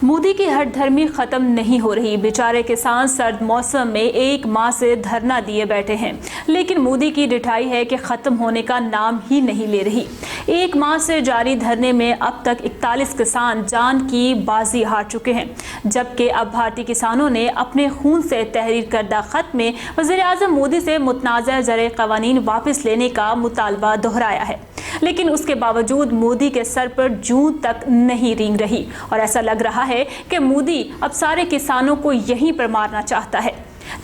मोदी की हठधर्मी खत्म नहीं हो रही। बेचारे किसान सर्द मौसम में एक माह से धरना दिए बैठे हैं, लेकिन मोदी की रिठाई है कि खत्म होने का नाम ही नहीं ले रही। एक माह से जारी धरने में अब तक 41 किसान जान की बाजी हार चुके हैं, जबकि अब भारतीय किसानों ने अपने खून से तहरीर करदा खत में वज़ीर-ए-आज़म मोदी से मुतनाज़ा ज़रई क़वानीन वापस लेने का मुतालबा दोहराया है। लेकिन उसके बावजूद मोदी के सर पर जूं तक नहीं रेंग रही और ऐसा लग रहा है कि मोदी अब सारे किसानों को यहीं पर मारना चाहता है।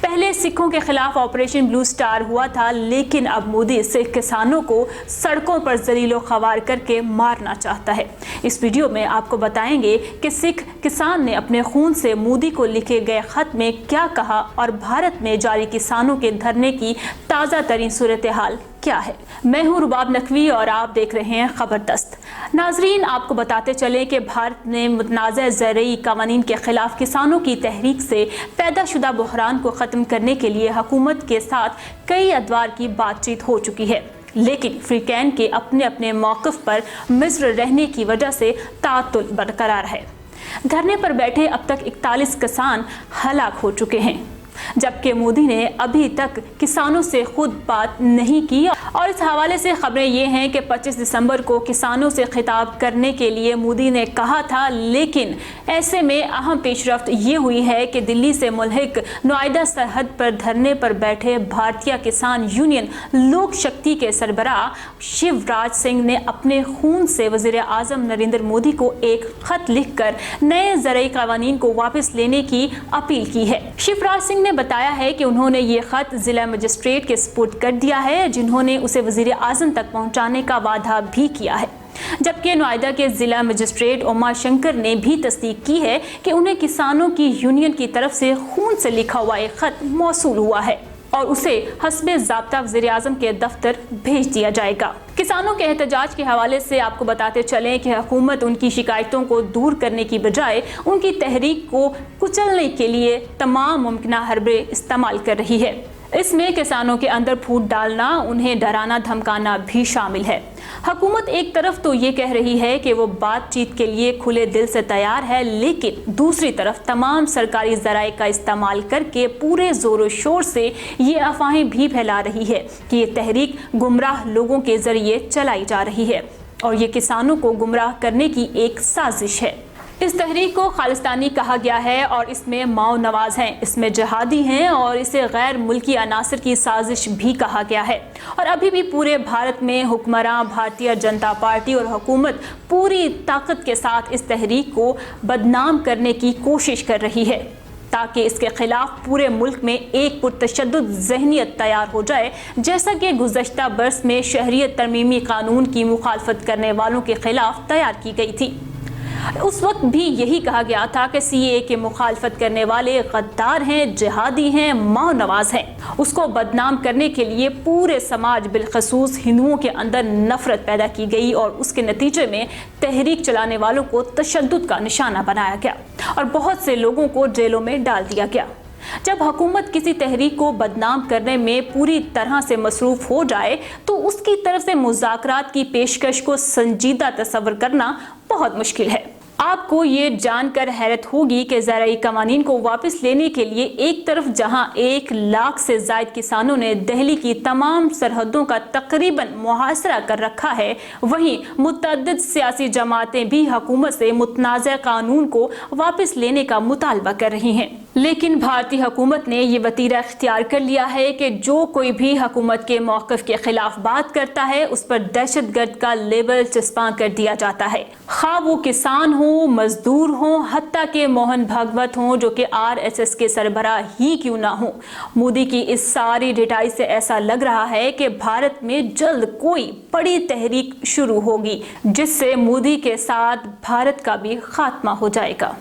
पहले सिखों के खिलाफ ऑपरेशन ब्लू स्टार हुआ था, लेकिन अब मोदी सिख किसानों को सड़कों पर जलीलो ख्वार करके मारना चाहता है। इस वीडियो में आपको बताएंगे कि सिख किसान ने अपने खून से मोदी को लिखे गए खत में क्या कहा और भारत में जारी किसानों के धरने की ताज़ा तरीन सूरत हाल क्या है। मैं हूँ रुबाब नकवी और आप देख रहे हैं खबर दस्त। नाजरीन, आपको बताते चले कि भारत ने मुतनाज़ा ज़रई क़वानीन के खिलाफ किसानों की तहरीक से पैदा शुदा बहरान को ख़त्म करने के लिए हुकूमत के साथ कई अदवार की बातचीत हो चुकी है, लेकिन फ्रीकैन के अपने अपने मौक़िफ़ पर मिस्र रहने की वजह से तातुल बरकरार है। धरने पर बैठे अब तक 41 किसान हलाक हो चुके हैं, जबकि मोदी ने अभी तक किसानों से खुद बात नहीं की। और इस हवाले से खबरें ये हैं कि 25 दिसंबर को किसानों से खिताब करने के लिए मोदी ने कहा था, लेकिन ऐसे में अहम पेशरफ्त ये हुई है कि दिल्ली से मुल्हिक नोएडा सरहद पर धरने पर बैठे भारतीय किसान यूनियन लोक शक्ति के सरबराह शिवराज सिंह ने अपने खून से वज़ीर-ए-आज़म नरेंद्र मोदी को एक खत लिखकर नए ज़रई क़वानीन को वापस लेने की अपील की है। शिवराज सिंह ने बताया है कि उन्होंने ये खत जिला मजिस्ट्रेट के सुपुर्द कर दिया है, जिन्होंने उसे वज़ीर-ए-आज़म तक पहुंचाने का वादा भी किया है, जबकि नोएडा के जिला मजिस्ट्रेट उमा शंकर ने भी तस्दीक की है कि उन्हें किसानों की यूनियन की तरफ से खून से लिखा हुआ एक खत मौसूल हुआ है और उसे हस्बे ज़ाब्ता वज़ीर-ए-आज़म के दफ्तर भेज दिया जाएगा। किसानों के एहतजाज के हवाले से आपको बताते चलें कि हुकूमत उनकी शिकायतों को दूर करने की बजाय उनकी तहरीक को कुचलने के लिए तमाम मुमकिन हरबे इस्तेमाल कर रही है। इसमें किसानों के अंदर फूट डालना, उन्हें डराना धमकाना भी शामिल है। हुकूमत एक तरफ तो ये कह रही है कि वो बातचीत के लिए खुले दिल से तैयार है, लेकिन दूसरी तरफ तमाम सरकारी ज़राए का इस्तेमाल करके पूरे ज़ोर शोर से ये अफवाहें भी फैला रही है कि ये तहरीक गुमराह लोगों के ज़रिए चलाई जा रही है और ये किसानों को गुमराह करने की एक साजिश है। इस तहरीक को खालिस्तानी कहा गया है और इसमें माओ नवाज हैं, इसमें जहादी हैं और इसे गैर मुल्की अनासर की साजिश भी कहा गया है। और अभी भी पूरे भारत में हुक्मरान भारतीय जनता पार्टी और हुकूमत पूरी ताकत के साथ इस तहरीक को बदनाम करने की कोशिश कर रही है, ताकि इसके खिलाफ पूरे मुल्क में एक पुरतशद्दुद ज़हनियत तैयार हो जाए, जैसा कि गुज़श्ता बरस में शहरियत तरमीमी कानून की मुखालफत करने वालों के खिलाफ तैयार की गई थी। उस वक्त भी यही कहा गया था कि सीए के मुखालफत करने वाले गद्दार हैं, जिहादी हैं, माओ नवाज हैं। उसको बदनाम करने के लिए पूरे समाज बिलखसूस हिंदुओं के अंदर नफरत पैदा की गई और उसके नतीजे में तहरीक चलाने वालों को तशद्दुद का निशाना बनाया गया और बहुत से लोगों को जेलों में डाल दिया गया। जब हुकूमत किसी तहरीक को बदनाम करने में पूरी तरह से मसरूफ़ हो जाए तो उसकी तरफ से मुज़ाकरात की पेशकश को संजीदा तस्वर करना बहुत मुश्किल है। आपको ये जानकर हैरत होगी कि ज़रई क़वानीन को वापस लेने के लिए एक तरफ जहां 1 लाख से ज़ायद किसानों ने दिल्ली की तमाम सरहदों का तकरीबन मुहासरा कर रखा है, वहीं मुतअद्दिद सियासी जमातें भी हुकूमत से मुतनाज़ा कानून को वापस लेने का मुतालबा कर रही हैं। लेकिन भारतीय हुकूमत ने यह वतीरा इख्तियार कर लिया है कि जो कोई भी हुकूमत के मौक़िफ़ के खिलाफ बात करता है उस पर दहशतगर्द का लेबल चस्पा कर दिया जाता है, खा वो किसान हो, मजदूर हो, हत्ता के मोहन भागवत हों जो कि RSS के सरबराह ही क्यों ना हो। मोदी की इस सारी रिटाई से ऐसा लग रहा है कि भारत में जल्द कोई बड़ी तहरीक शुरू होगी, जिससे मोदी के साथ भारत का भी खात्मा हो जाएगा।